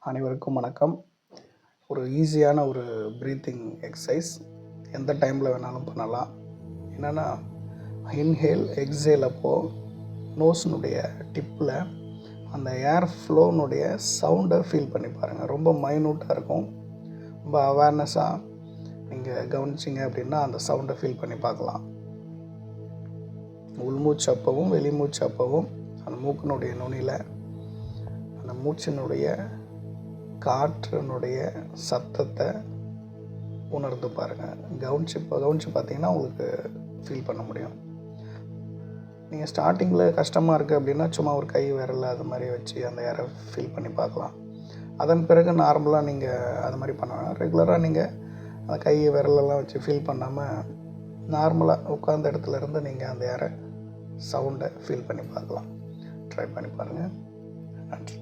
அனைவருக்கும் வணக்கம். ஒரு ஈஸியான ஒரு ப்ரீத்திங் எக்ஸசைஸ் எந்த டைமில் வேணாலும் பண்ணலாம். என்னென்னா, இன்ஹேல் எக்ஸேல் அப்போது நோஸ்னுடைய டிப்பில் அந்த ஏர் ஃப்ளோனுடைய சவுண்டை ஃபீல் பண்ணி பாருங்கள். ரொம்ப மைனூட்டாக இருக்கும். ரொம்ப அவேர்னஸாக நீங்கள் கவனிச்சிங்க அப்படின்னா அந்த சவுண்டை ஃபீல் பண்ணி பார்க்கலாம். உள்மூச்சு அப்பவும் வெளிமூச்சு அப்பவும் அந்த மூக்கினுடைய நுனியில் அந்த மூச்சினுடைய காற்றினுடைய சத்தத்தை உணர்ந்து பாருங்கள். கவனித்து பார்த்தீங்கன்னா உங்களுக்கு ஃபீல் பண்ண முடியும். நீங்கள் ஸ்டார்டிங்கில் கஷ்டமாக இருக்குது அப்படின்னா சும்மா ஒரு கை விரல் அது மாதிரி வச்சு அந்த ஏரை ஃபீல் பண்ணி பார்க்கலாம். அதன் பிறகு நார்மலாக நீங்கள் அது மாதிரி பண்ணலாம். ரெகுலராக நீங்கள் அந்த கை விரலெல்லாம் வச்சு ஃபீல் பண்ணாமல் நார்மலாக உட்கார்ந்த இடத்துல இருந்து நீங்கள் அந்த ஏரை சவுண்டை ஃபீல் பண்ணி பார்க்கலாம். ட்ரை பண்ணி பாருங்கள். நன்றி.